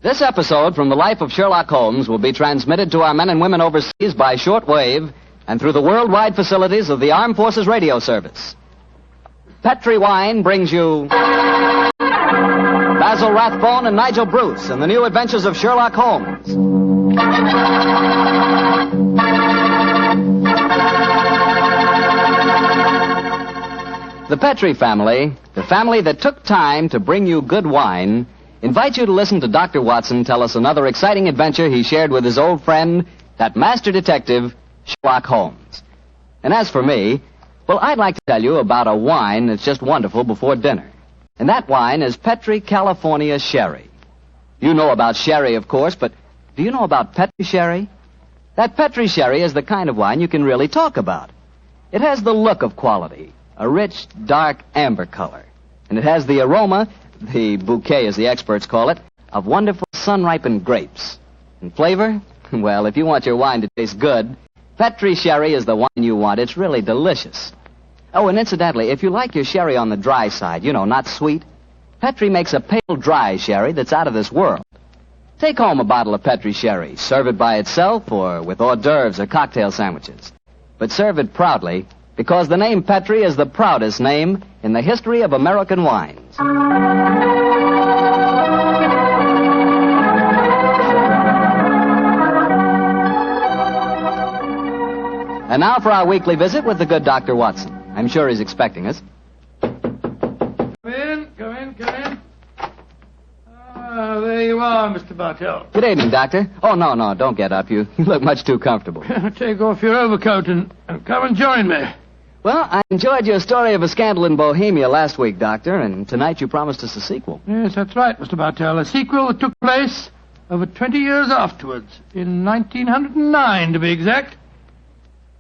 This episode from the life of Sherlock Holmes will be transmitted to our men and women overseas by shortwave and through the worldwide facilities of the Armed Forces Radio Service. Petri Wine brings you Basil Rathbone and Nigel Bruce in the new adventures of Sherlock Holmes. The Petri family, the family that took time to bring you good wine, invite you to listen to Dr. Watson tell us another exciting adventure he shared with his old friend, that master detective, Sherlock Holmes. And as for me, well, I'd like to tell you about a wine that's just wonderful before dinner. And that wine is Petri California Sherry. You know about sherry, of course, but do you know about Petri Sherry? That Petri Sherry is the kind of wine you can really talk about. It has the look of quality, a rich, dark amber color. And it has the aroma, the bouquet as the experts call it, of wonderful sun-ripened grapes. And flavor? Well, if you want your wine to taste good, Petri Sherry is the wine you want. It's really delicious. Oh, and incidentally, if you like your sherry on the dry side, you know, not sweet, Petri makes a pale dry sherry that's out of this world. Take home a bottle of Petri Sherry. Serve it by itself or with hors d'oeuvres or cocktail sandwiches. But serve it proudly, because the name Petri is the proudest name in the history of American wines. And now for our weekly visit with the good Dr. Watson. I'm sure he's expecting us. Come in. There you are, Mr. Bartell. Good evening, Doctor. Oh, no, don't get up. You look much too comfortable. Take off your overcoat and come and join me. Well, I enjoyed your story of a scandal in Bohemia last week, Doctor, and tonight you promised us a sequel. Yes, that's right, Mr. Bartell. A sequel that took place over 20 years afterwards, in 1909 to be exact.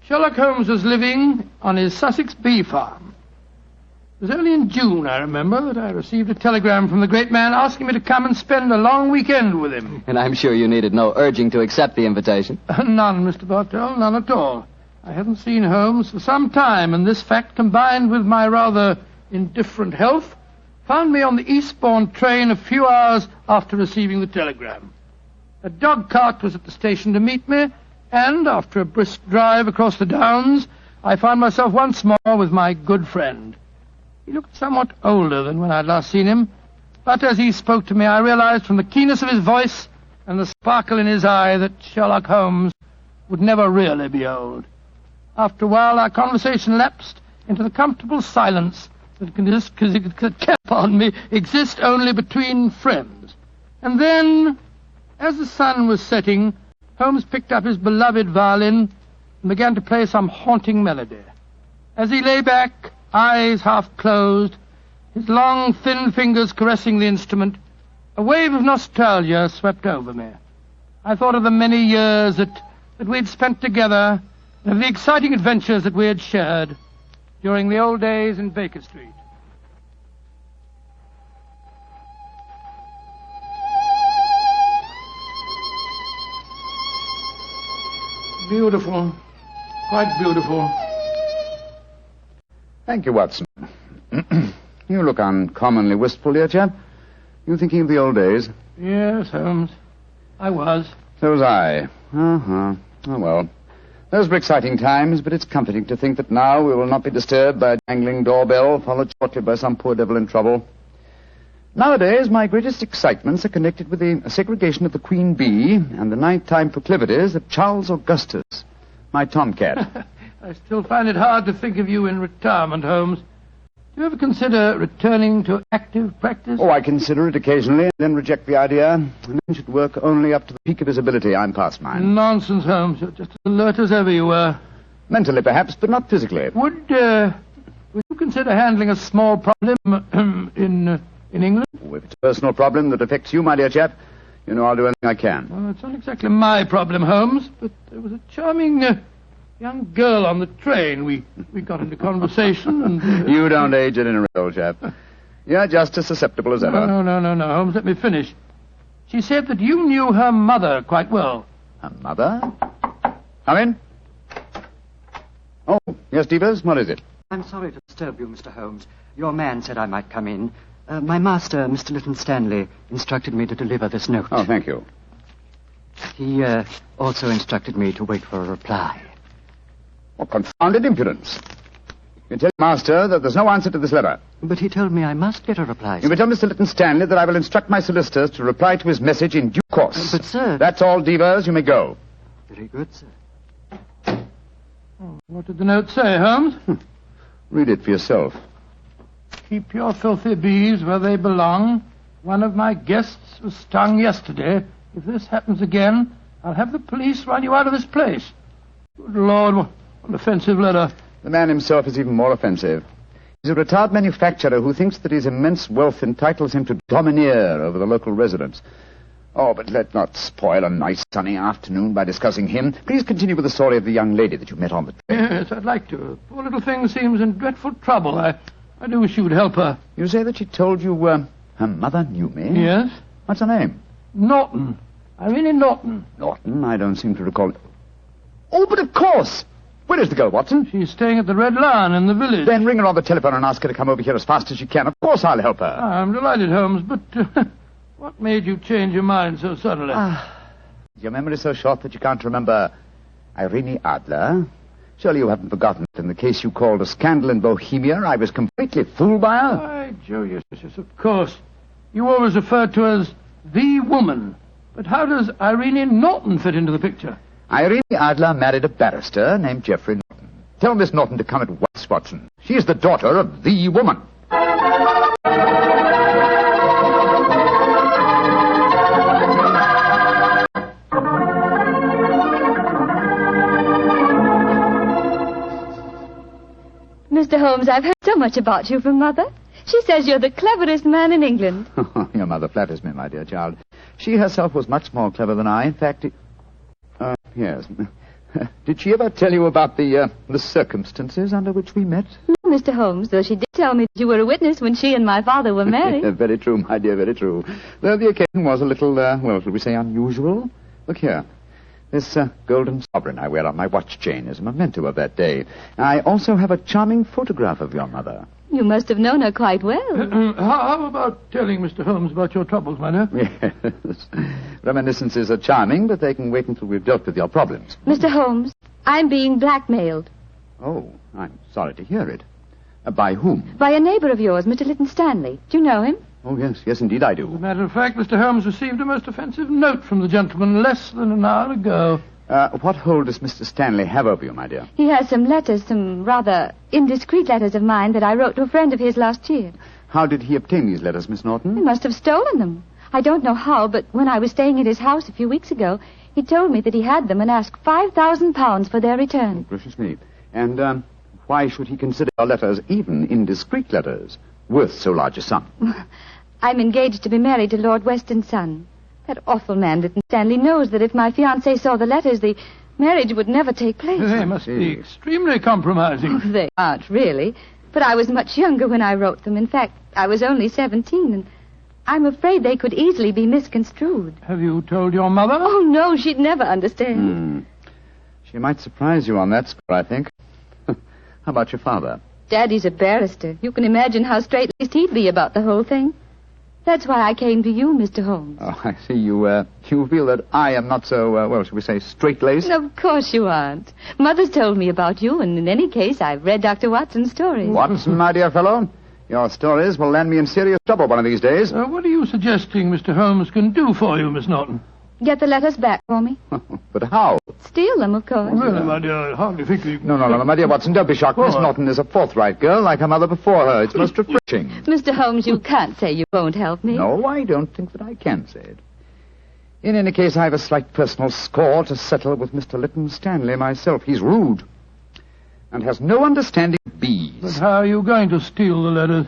Sherlock Holmes was living on his Sussex bee farm. It was only in June, I remember, that I received a telegram from the great man asking me to come and spend a long weekend with him. And I'm sure you needed no urging to accept the invitation. None, Mr. Bartell, none at all. I hadn't seen Holmes for some time, and this fact, combined with my rather indifferent health, found me on the eastbourne train a few hours after receiving the telegram. A dog cart was at the station to meet me, and after a brisk drive across the downs, I found myself once more with my good friend. He looked somewhat older than when I'd last seen him, but as he spoke to me, I realized from the keenness of his voice and the sparkle in his eye that Sherlock Holmes would never really be old. After a while, our conversation lapsed into the comfortable silence that can exist only between friends. And then, as the sun was setting, Holmes picked up his beloved violin and began to play some haunting melody. As he lay back, eyes half closed, his long, thin fingers caressing the instrument, a wave of nostalgia swept over me. I thought of the many years that we'd spent together, and of the exciting adventures that we had shared during the old days in Baker Street. Beautiful. Quite beautiful. Thank you, Watson. You look uncommonly wistful, dear chap. You thinking of the old days? Yes, Holmes. I was. So was I. Oh, well. Those were exciting times, but it's comforting to think that now we will not be disturbed by a jangling doorbell, followed shortly by some poor devil in trouble. Nowadays, my greatest excitements are connected with the segregation of the queen bee and the nighttime proclivities of Charles Augustus, my tomcat. I still find it hard to think of you in retirement, Holmes. Do you ever consider returning to active practice? Oh, I consider it occasionally, and then reject the idea. A man should work only up to the peak of his ability. I'm past mine. Nonsense, Holmes. You're just as alert as ever you were. Mentally, perhaps, but not physically. Would you consider handling a small problem in England? Oh, if it's a personal problem that affects you, my dear chap, you know I'll do anything I can. Well, it's not exactly my problem, Holmes, but there was a charming young girl on the train. We got into conversation and... You don't age at any rate, old chap. You're just as susceptible as ever. No, Holmes, let me finish. She said that you knew her mother quite well. Her mother? Come in. Oh, yes, Devers, what is it? I'm sorry to disturb you, Mr. Holmes. Your man said I might come in. My master, Mr. Lytton Stanley, instructed me to deliver this note. Oh, thank you. He also instructed me to wait for a reply. What confounded impudence. You tell your master that there's no answer to this letter. But he told me I must get a reply, You sir. may tell Mr. Lytton Stanley that I will instruct my solicitors to reply to his message in due course. But, sir... That's all, Devers. You may go. Very good, sir. What did the note say, Holmes? Read it for yourself. Keep your filthy bees where they belong. One of my guests was stung yesterday. If this happens again, I'll have the police run you out of this place. Good Lord, what an offensive letter. The man himself is even more offensive. He's a retired manufacturer who thinks that his immense wealth entitles him to domineer over the local residents. Oh, but let's not spoil a nice sunny afternoon by discussing him. Please continue with the story of the young lady that you met on the train. Yes, I'd like to. Poor little thing seems in dreadful trouble. I do wish you would help her. You say that she told you her mother knew me? Yes? What's her name? Norton. Irene Norton. Norton? I don't seem to recall it. Oh, but of course! Where is the girl, Watson? She's staying at the Red Lion in the village. Then ring her on the telephone and ask her to come over here as fast as she can. Of course I'll help her. I'm delighted, Holmes, but what made you change your mind so suddenly? Is your memory so short that you can't remember Irene Adler? Surely you haven't forgotten that in the case you called a scandal in Bohemia, I was completely fooled by her? Why, Joe, yes, of course. You always refer to her as the woman. But how does Irene Norton fit into the picture? Irene Adler married a barrister named Geoffrey Norton. Tell Miss Norton to come at once, Watson. She is the daughter of the woman. Mr. Holmes, I've heard so much about you from Mother. She says you're the cleverest man in England. Your mother flatters me, my dear child. She herself was much more clever than I. In fact, yes. Did she ever tell you about the circumstances under which we met? No, Mr. Holmes, though she did tell me that you were a witness when she and my father were married. Very true, my dear, very true. Though the occasion was a little, well, shall we say unusual? Look here. This golden sovereign I wear on my watch chain is a memento of that day. I also have a charming photograph of your mother. You must have known her quite well. How about telling Mr. Holmes about your troubles, my dear? Yes. Reminiscences are charming, but they can wait until we've dealt with your problems. Mr. Holmes, I'm being blackmailed. Oh, I'm sorry to hear it. By whom? By a neighbor of yours, Mr. Lytton Stanley. Do you know him? Oh, yes, indeed I As a do. matter of fact, Mr. Holmes received a most offensive note from the gentleman less than an hour ago. What hold does Mr. Stanley have over you, my dear? He has some letters, some rather indiscreet letters of mine that I wrote to a friend of his last year. How did he obtain these letters, Miss He Norton? must have stolen them. I don't know how, but when I was staying at his house a few weeks ago, he told me that he had them and asked £5,000 for their return. Gracious me. And why should he consider your letters, even indiscreet letters, worth so large a sum? I'm engaged to be married to Lord Weston's son. That awful man, Lytton Stanley, knows that if my fiancé saw the letters, the marriage would never take place. They must be extremely compromising. They aren't, really. But I was much younger when I wrote them. In fact, I was only 17, and I'm afraid they could easily be misconstrued. Have you told your mother? Oh, no, she'd never understand. She might surprise you on that score, I think. How about your father? Daddy's a barrister. You can imagine how straight-laced he'd be about the whole thing. That's why I came to you, Mr. Holmes. Oh, I see. You feel that I am not so, well, shall we say, straight-laced? Of course you aren't. Mother's told me about you, and in any case, I've read Dr. Watson's stories. Watson, my dear fellow, your stories will land me in serious trouble one of these days. What are you suggesting Mr. Holmes can do for you, Miss Norton? Get the letters back for me. But how? Steal them, of course. Really, my dear, I hardly think you... No, my dear Watson, don't be shocked. Miss Oh. Norton is a forthright girl, like her mother before her. It's most refreshing. Mr. Holmes, you can't say you won't help me. No, I don't think that I can say it. In any case, I have a slight personal score to settle with Mr. Lytton Stanley myself. He's rude and has no understanding of bees. But how are you going to steal the letters?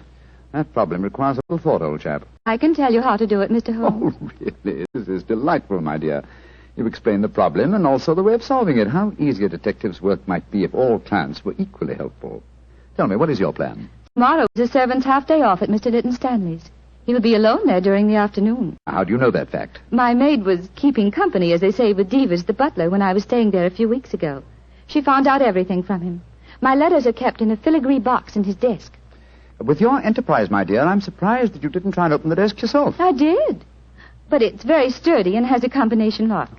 That problem requires a little thought, old chap. I can tell you how to do it, Mr. Holmes. Oh, really? This is delightful, my dear. You've explained the problem and also the way of solving it. How easy a detective's work might be if all clients were equally helpful. Tell me, what is your plan? Tomorrow is a servant's half-day off at Mr. Lytton Stanley's. He'll be alone there during the afternoon. How do you know that fact? My maid was keeping company, as they say, with Devers, the butler, when I was staying there a few weeks ago. She found out everything from him. My letters are kept in a filigree box in his desk. With your enterprise, my dear, I'm surprised that you didn't try and open the desk yourself. I did. But it's very sturdy and has a combination lock.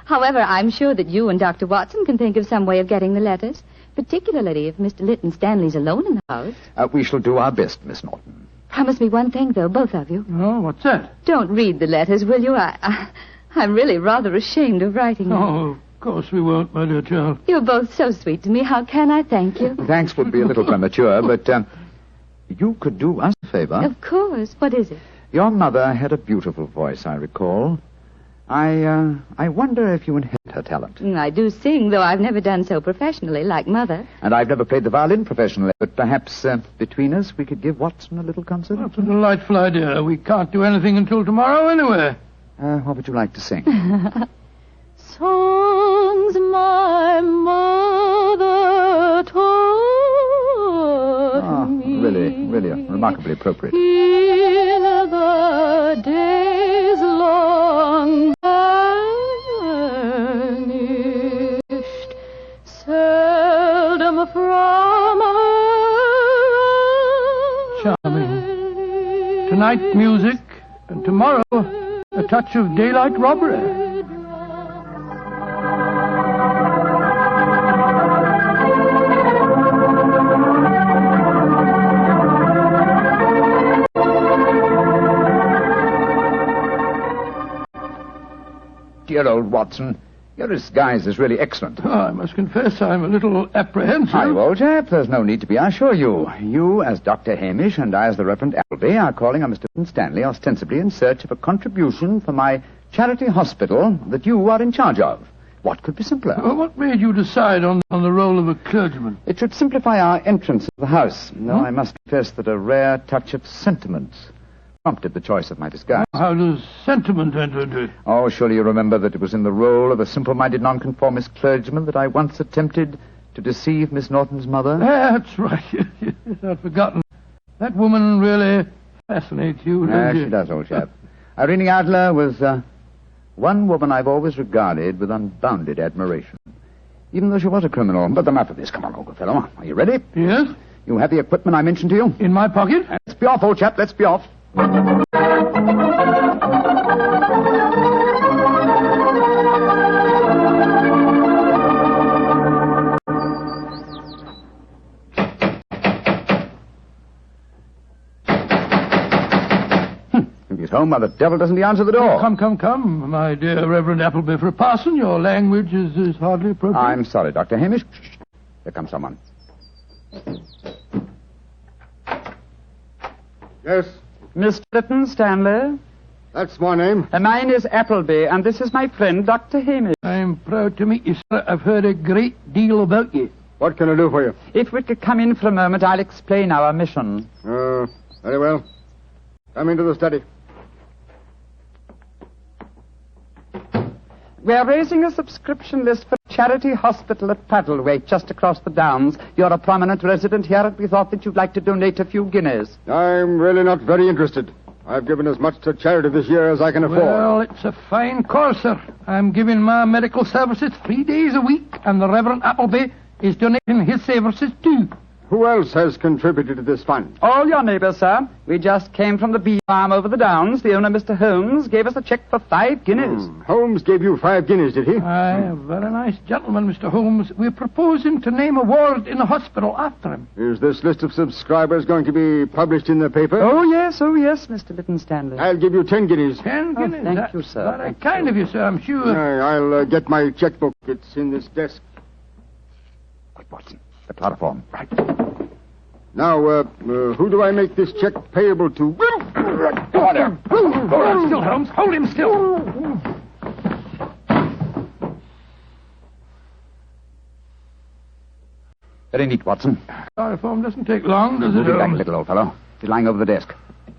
However, I'm sure that you and Dr. Watson can think of some way of getting the letters, particularly if Mr. Lytton Stanley's alone in the house. We shall do our best, Miss Norton. Promise me one thing, though, both of you. Oh, what's that? Don't read the letters, will you? I'm really rather ashamed of writing them. Oh, of course we won't, my dear child. You're both so sweet to me. How can I thank you? Thanks would be a little premature, but you could do us a favor. Of course. What is it? Your mother had a beautiful voice, I recall. I wonder if you inherit her talent. I do sing, though I've never done so professionally, like Mother. And I've never played the violin professionally, but perhaps between us we could give Watson a little concert? That's a delightful idea. We can't do anything until tomorrow anyway. What would you like to sing? Songs my mother taught me. Really remarkably appropriate. In the days long vanished, seldom from her. Charming. Tonight, music, and tomorrow, a touch of daylight robbery. Dear old Watson, your disguise is really excellent. Oh, I must confess I'm a little apprehensive. Hi, old chap. There's no need to be, I assure you. You, as Dr. Hamish, and I, as the Reverend Appleby, are calling on Mr. Stanley ostensibly in search of a contribution for my charity hospital that you are in charge of. What could be simpler? Well, what made you decide on the role of a clergyman? It should simplify our entrance to the house, though I must confess that a rare touch of sentiment prompted the choice of my disguise. How does sentiment enter into it? Oh, surely you remember that it was in the role of a simple-minded nonconformist clergyman that I once attempted to deceive Miss Norton's mother. That's right. I'd forgotten. That woman really fascinates you, doesn't she? She does, old chap. Irene Adler was one woman I've always regarded with unbounded admiration, even though she was a criminal. But enough of this. Come on, old fellow. Are you ready? Yes? You have the equipment I mentioned to you? In my pocket? Let's be off, old chap. Let's be off. If he's home, why the devil doesn't he answer the door? Come, my dear Reverend Appleby. For a parson, your language is hardly appropriate. I'm sorry, Dr. Hamish. Here comes someone. Yes, Mr. Lytton Stanley? that's my name. Mine is Appleby, and this is my friend, Dr. Hamish. I'm proud to meet you, sir. I've heard a great deal about you. What can I do for you? If we could come in for a moment, I'll explain our mission. Very well. Come into the study. We're raising a subscription list for a charity hospital at Paddlewaite, just across the Downs. You're a prominent resident here, and we thought that you'd like to donate a few guineas. I'm really not very interested. I've given as much to charity this year as I can afford. Well, it's a fine cause, sir. I'm giving my medical services 3 days a week, and the Reverend Appleby is donating his services too. Who else has contributed to this fund? All your neighbours, sir. We just came from the bee farm over the Downs. The owner, Mr. Holmes, gave us a cheque for 5 guineas. Holmes gave you 5 guineas, did he? Aye, a very nice gentleman, Mr. Holmes. We're proposing to name a ward in the hospital after him. Is this list of subscribers going to be published in the paper? Oh, yes, Mr. Lytton Stanley. I'll give you 10 guineas. 10 guineas. thank you, sir. Very Thank kind of you, sir, I'm sure. I'll get my checkbook. It's in this desk. Quick, Watson. The chloroform. Right. Now, who do I make this check payable to? Go on there. Hold him still, Holmes. Hold him still. Very neat, Watson. Chloroform doesn't take long, does it, Move it back a Holmes? little, old fellow. It's lying over the desk.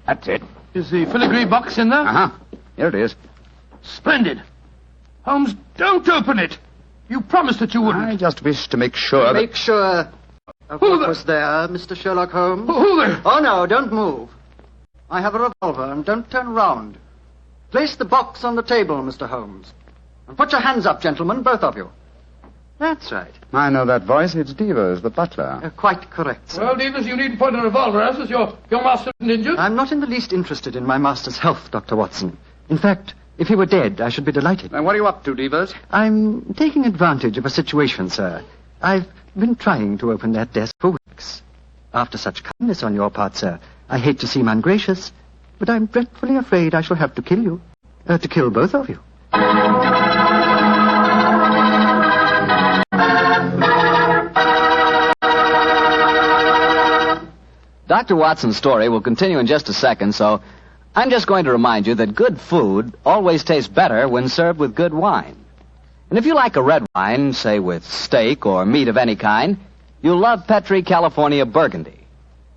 That's it. Is the filigree box in there? Uh-huh. Here it is. Splendid. Holmes, don't open it. You promised that you wouldn't. I just wish to make sure that... Make sure of Who what the- was there, Mr. Sherlock Holmes. Who there? Oh, no, don't move. I have a revolver, and don't turn round. Place the box on the table, Mr. Holmes. And put your hands up, gentlemen, both of you. That's right. I know that voice. It's Devers, the butler. Quite correct, sir. Well, Devers, you needn't point a revolver at us. Your master isn't injured. I'm not in the least interested in my master's health, Dr. Watson. In fact, if he were dead, I should be delighted. Now, what are you up to, Devers? I'm taking advantage of a situation, sir. I've been trying to open that desk for weeks. After such kindness on your part, sir, I hate to seem ungracious, but I'm dreadfully afraid I shall have to kill you. To kill both of you. Dr. Watson's story will continue in just a second, so I'm just going to remind you that good food always tastes better when served with good wine. And if you like a red wine, say with steak or meat of any kind, you'll love Petri California Burgundy.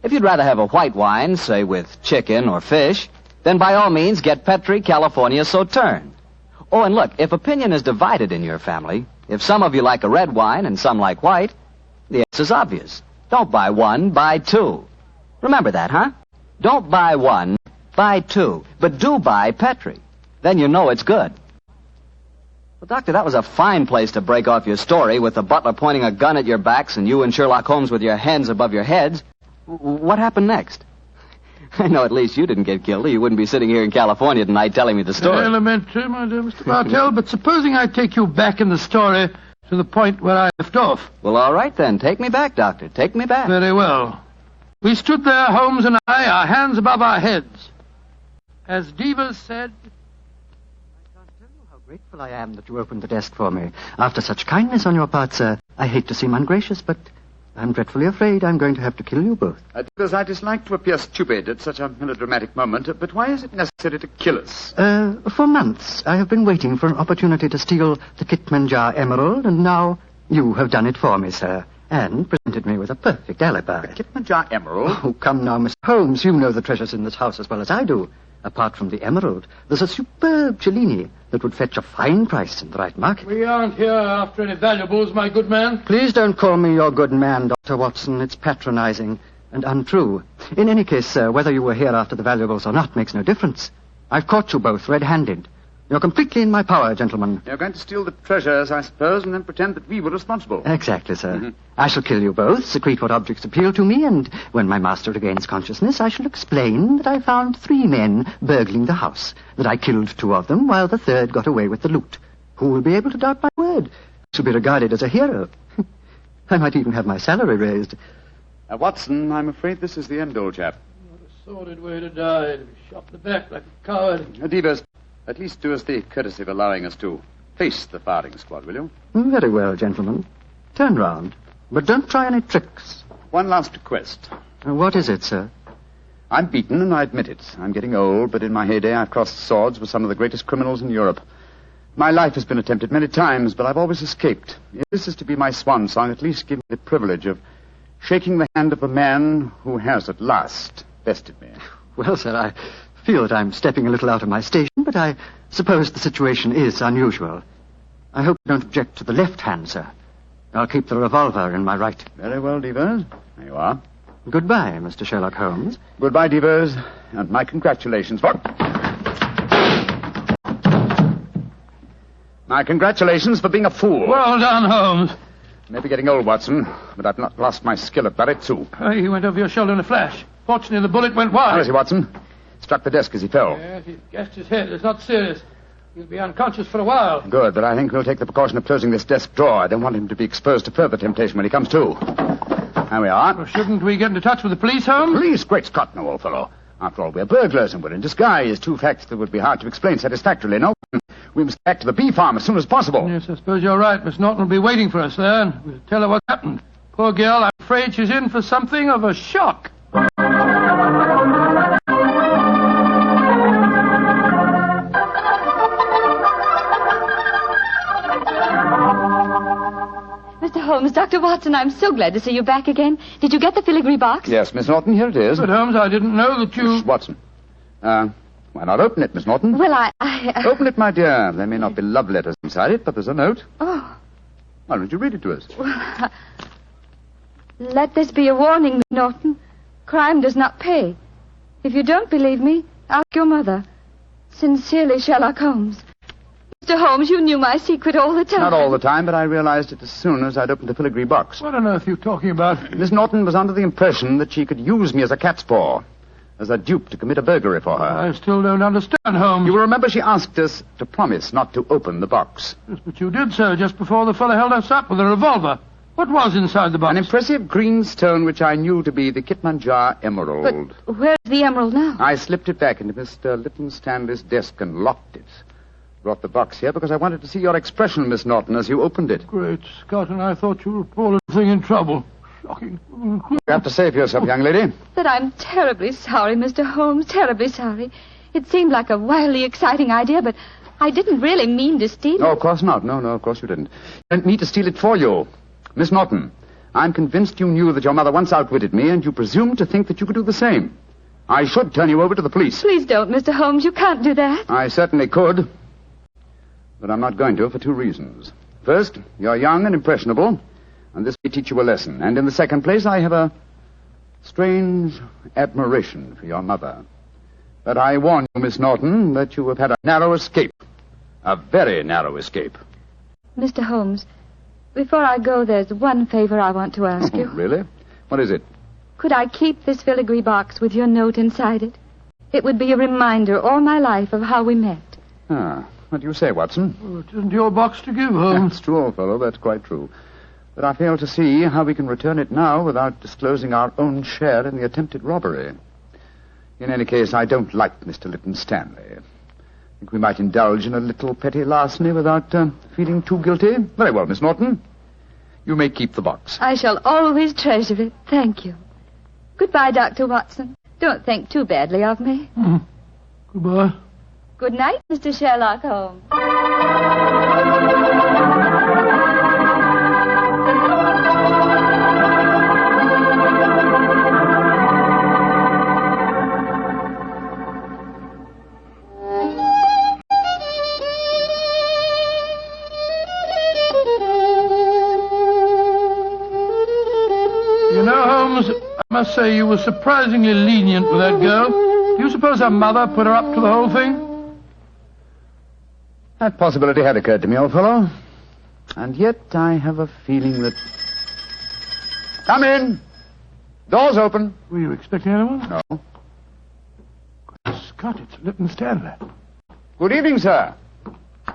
If you'd rather have a white wine, say with chicken or fish, then by all means get Petri California Sauterne. Oh, and look, if opinion is divided in your family, if some of you like a red wine and some like white, the answer's obvious. Don't buy one, buy two. Remember that, huh? Don't buy one, buy two. But do buy Petri. Then you know it's good. Well, Doctor, that was a fine place to break off your story with the butler pointing a gun at your backs and you and Sherlock Holmes with your hands above your heads. What happened next? I know at least you didn't get killed, or you wouldn't be sitting here in California tonight telling me the story. Elementary, my dear Mr. Bartell, but supposing I take you back in the story to the point where I left off. Well, all right then. Take me back, Doctor. Take me back. Very well. We stood there, Holmes and I, our hands above our heads. As Devers said... I can't tell you how grateful I am that you opened the desk for me. After such kindness on your part, sir, I hate to seem ungracious, but I'm dreadfully afraid I'm going to have to kill you both. Devers, I dislike to appear stupid at such a melodramatic moment, but why is it necessary to kill us? For months, I have been waiting for an opportunity to steal the Kitmanjar emerald, and now you have done it for me, sir, and presented me with a perfect alibi. The Kitmanjar emerald? Oh, come now, Mr. Holmes, you know the treasures in this house as well as I do. Apart from the emerald, there's a superb Cellini that would fetch a fine price in the right market. We aren't here after any valuables, my good man. Please don't call me your good man, Dr. Watson. It's patronizing and untrue. In any case, sir, whether you were here after the valuables or not makes no difference. I've caught you both red-handed. You're completely in my power, gentlemen. You're going to steal the treasures, I suppose, and then pretend that we were responsible. Exactly, sir. I shall kill you both, secrete what objects appeal to me, and when my master regains consciousness, I shall explain that I found 3 men burgling the house, that I killed 2 of them, while the third got away with the loot. Who will be able to doubt my word? I shall be regarded as a hero. I might even have my salary raised. Watson, I'm afraid this is the end, old chap. What a sordid way to die, to be shot in the back like a coward. Devers, at least do us the courtesy of allowing us to face the firing squad, will you? Very well, gentlemen. Turn round. But don't try any tricks. One last request. What is it, sir? I'm beaten, and I admit it. I'm getting old, but in my heyday I've crossed swords with some of the greatest criminals in Europe. My life has been attempted many times, but I've always escaped. If this is to be my swan song, at least give me the privilege of shaking the hand of the man who has at last bested me. Well, sir, I feel that I'm stepping a little out of my station, but I suppose the situation is unusual. I hope you don't object to the left hand, sir. I'll keep the revolver in my right. Very well, Devers. There you are. Goodbye, Mr. Sherlock Holmes. Goodbye, Devers, and my congratulations for... My congratulations for being a fool. Well done, Holmes. Maybe getting old, Watson, but I've not lost my skill at that, too. He went over your shoulder in a flash. Fortunately, the bullet went wide. How is he, Watson? Struck the desk as he fell. Yes, he gashed his head. It's not serious. He'll be unconscious for a while. Good, but I think we'll take the precaution of closing this desk drawer. I don't want him to be exposed to further temptation when he comes to. There we are. Well, shouldn't we get into touch with the police, Holmes? Police? Great Scott, no, old fellow. After all, we're burglars and we're in disguise. 2 facts that would be hard to explain satisfactorily. No, we must get back to the bee farm as soon as possible. Yes, I suppose you're right. Miss Norton will be waiting for us there, and we'll tell her what happened. Poor girl, I'm afraid she's in for something of a shock. Mr. Holmes, Dr. Watson, I'm so glad to see you back again. Did you get the filigree box? Yes, Miss Norton, here it is. But, Holmes, I didn't know that you... Miss Watson. Why not open it, Miss Norton? Well, I... Open it, my dear. There may not be love letters inside it, but there's a note. Oh. Why don't you read it to us? Well, let this be a warning, Miss Norton. Crime does not pay. If you don't believe me, ask your mother. Sincerely, Sherlock Holmes. Mr. Holmes, you knew my secret all the time. Not all the time, but I realized it as soon as I'd opened the filigree box. What on earth are you talking about? Miss Norton was under the impression that she could use me as a cat's paw, as a dupe to commit a burglary for her. I still don't understand, Holmes. You will remember she asked us to promise not to open the box. Yes, but you did so just before the fellow held us up with a revolver. What was inside the box? An impressive green stone which I knew to be the Kitmanjar emerald. But where's the emerald now? I slipped it back into Mr. Lytton Stanley's desk and locked it. Brought the box here because I wanted to see your expression, Miss Norton, as you opened it. Great Scott, and I thought you were a poor little thing in trouble. Shocking. You have to say for yourself, young lady. That I'm terribly sorry, Mr. Holmes, terribly sorry. It seemed like a wildly exciting idea, but I didn't really mean to steal it. No, of course not. No, of course you didn't. You didn't mean to steal it for you. Miss Norton, I'm convinced you knew that your mother once outwitted me, and you presumed to think that you could do the same. I should turn you over to the police. Please don't, Mr. Holmes. You can't do that. I certainly could. But I'm not going to for two reasons. First, you're young and impressionable, and this may teach you a lesson. And in the second place, I have a strange admiration for your mother. But I warn you, Miss Norton, that you have had a narrow escape. A very narrow escape. Mr. Holmes, before I go, there's one favor I want to ask you. Really? What is it? Could I keep this filigree box with your note inside it? It would be a reminder all my life of how we met. Ah, what do you say, Watson? Well, it isn't your box to give, Holmes. That's true, old fellow. That's quite true. But I fail to see how we can return it now without disclosing our own share in the attempted robbery. In any case, I don't like Mr. Lytton Stanley. I think we might indulge in a little petty larceny without feeling too guilty. Very well, Miss Norton. You may keep the box. I shall always treasure it. Thank you. Goodbye, Dr. Watson. Don't think too badly of me. Goodbye. Good night, Mr. Sherlock Holmes. You know, Holmes, I must say you were surprisingly lenient with that girl. Do you suppose her mother put her up to the whole thing? That possibility had occurred to me, old fellow. And yet I have a feeling that... Come in. Door's open. Were you expecting anyone? No. Good Scott, it's Lytton Stanley. Good evening, sir.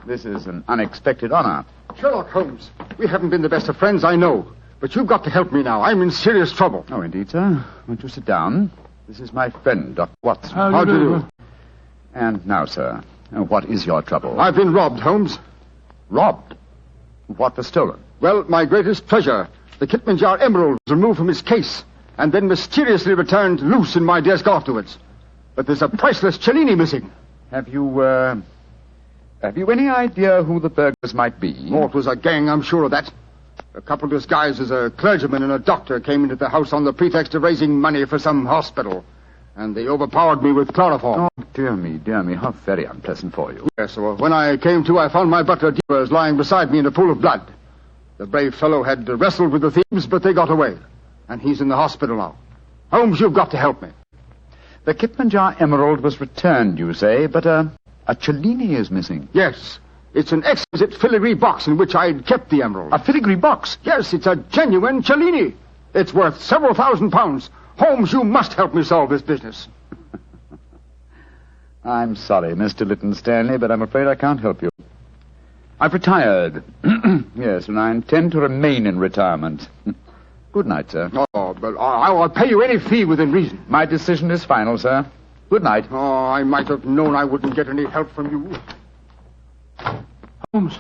This is an unexpected honor. Sherlock Holmes, we haven't been the best of friends, I know. But you've got to help me now. I'm in serious trouble. Oh, indeed, sir. Won't you sit down? This is my friend, Dr. Watson. How do you do? And now, sir, what is your trouble? I've been robbed, Holmes. Robbed? What was stolen? Well, my greatest treasure, the Kitmanjar emerald, was removed from its case and then mysteriously returned loose in my desk afterwards. But there's a priceless Cellini missing. Have you any idea who the burglars might be? Oh, it was a gang, I'm sure of that. A couple disguised as a clergyman and a doctor came into the house on the pretext of raising money for some hospital. And they overpowered me with chloroform. Oh, dear me, how very unpleasant for you. Yes, well, when I came to, I found my butler, Devers, lying beside me in a pool of blood. The brave fellow had wrestled with the thieves, but they got away. And he's in the hospital now. Holmes, you've got to help me. The Kitmanjar emerald was returned, you say, but a Cellini is missing. Yes. It's an exquisite filigree box in which I'd kept the emerald. A filigree box? Yes, it's a genuine Cellini. It's worth several £1,000s. Holmes, you must help me solve this business. I'm sorry, Mr. Lytton Stanley, but I'm afraid I can't help you. I've retired. Yes, and I intend to remain in retirement. Good night, sir. Oh, but I'll pay you any fee within reason. My decision is final, sir. Good night. Oh, I might have known I wouldn't get any help from you. Holmes,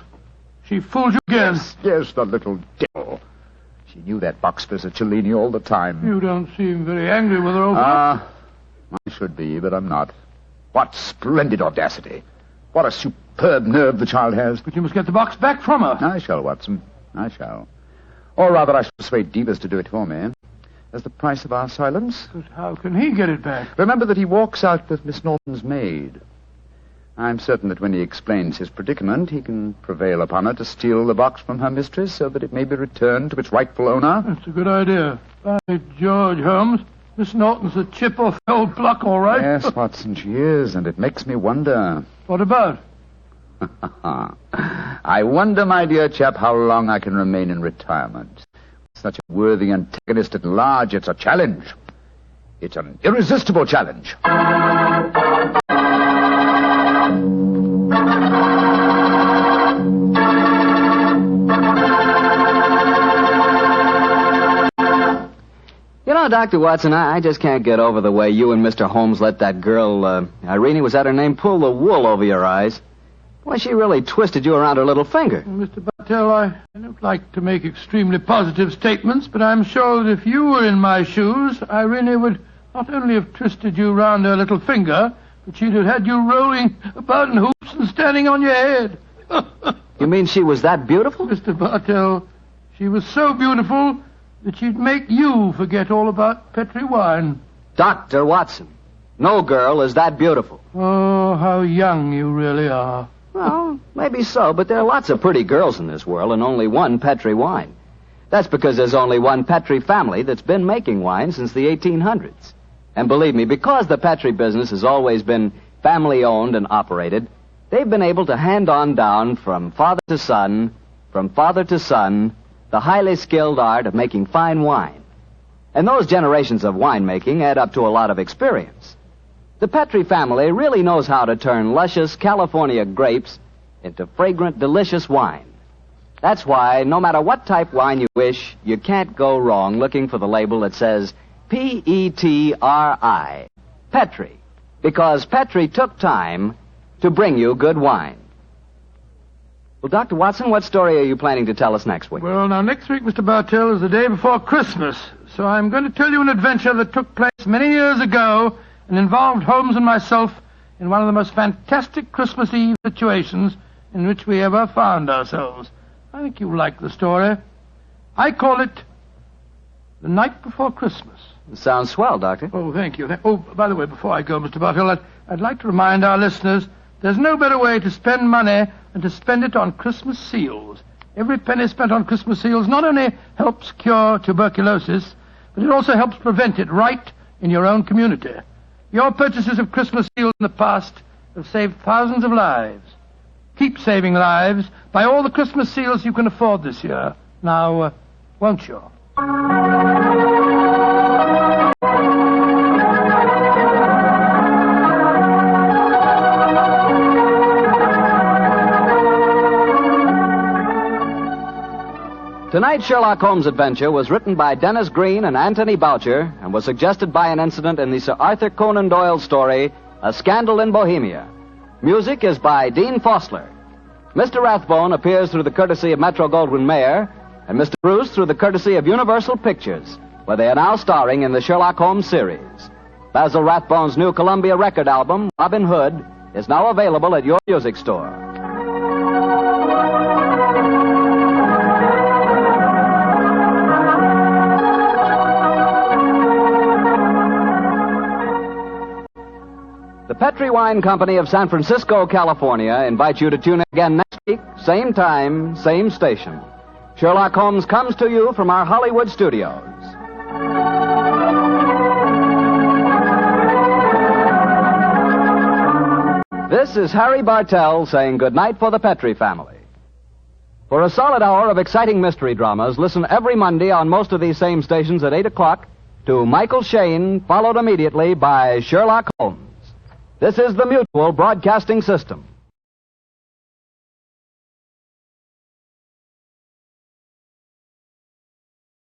she fooled you again. Yes, the little devil. She knew that box was a Cellini all the time. You don't seem very angry with her, old fellow. I should be, but I'm not. What splendid audacity. What a superb nerve the child has. But you must get the box back from her. I shall, Watson. I shall. Or rather, I shall persuade Devers to do it for me. As the price of our silence. But how can he get it back? Remember that he walks out with Miss Norton's maid. I'm certain that when he explains his predicament, he can prevail upon her to steal the box from her mistress so that it may be returned to its rightful owner. That's a good idea. By George, Holmes, Miss Norton's a chip off the old block, all right. Yes, Watson, she is, and it makes me wonder. What about? I wonder, my dear chap, how long I can remain in retirement. Such a worthy antagonist at large, it's a challenge. It's an irresistible challenge. You know, Dr. Watson, I just can't get over the way you and Mr. Holmes let that girl, Irene, was that her name, pull the wool over your eyes. Why, she really twisted you around her little finger. Mr. Bartell, I don't like to make extremely positive statements, but I'm sure that if you were in my shoes, Irene would not only have twisted you round her little finger, but she'd have had you rolling about in hoops and standing on your head. You mean she was that beautiful? Mr. Bartell, she was so beautiful that she'd make you forget all about Petri wine. Dr. Watson, no girl is that beautiful. Oh, how young you really are. Well, maybe so, but there are lots of pretty girls in this world and only one Petri wine. That's because there's only one Petri family that's been making wine since the 1800s. And believe me, because the Petri business has always been family-owned and operated, they've been able to hand on down from father to son, the highly skilled art of making fine wine. And those generations of winemaking add up to a lot of experience. The Petri family really knows how to turn luscious California grapes into fragrant, delicious wine. That's why, no matter what type wine you wish, you can't go wrong looking for the label that says P-E-T-R-I, Petri, because Petri took time to bring you good wine. Well, Dr. Watson, what story are you planning to tell us next week? Well, now, next week, Mr. Bartell, is the day before Christmas, so I'm going to tell you an adventure that took place many years ago and involved Holmes and myself in one of the most fantastic Christmas Eve situations in which we ever found ourselves. I think you'll like the story. I call it The Night Before Christmas. It sounds swell, Doctor. Oh, thank you. Oh, by the way, before I go, Mr. Bartell, I'd like to remind our listeners there's no better way to spend money than to spend it on Christmas seals. Every penny spent on Christmas seals not only helps cure tuberculosis, but it also helps prevent it right in your own community. Your purchases of Christmas seals in the past have saved thousands of lives. Keep saving lives. Buy all the Christmas seals you can afford this year. Now, won't you? Tonight's Sherlock Holmes adventure was written by Dennis Green and Anthony Boucher and was suggested by an incident in the Sir Arthur Conan Doyle story, A Scandal in Bohemia. Music is by Dean Fossler. Mr. Rathbone appears through the courtesy of Metro-Goldwyn-Mayer, and Mr. Bruce through the courtesy of Universal Pictures, where they are now starring in the Sherlock Holmes series. Basil Rathbone's new Columbia record album, Robin Hood, is now available at your music store. The Petri Wine Company of San Francisco, California, invites you to tune in again next week, same time, same station. Sherlock Holmes comes to you from our Hollywood studios. This is Harry Bartell saying goodnight for the Petri family. For a solid hour of exciting mystery dramas, listen every Monday on most of these same stations at 8 o'clock to Michael Shayne, followed immediately by Sherlock Holmes. This is the Mutual Broadcasting System.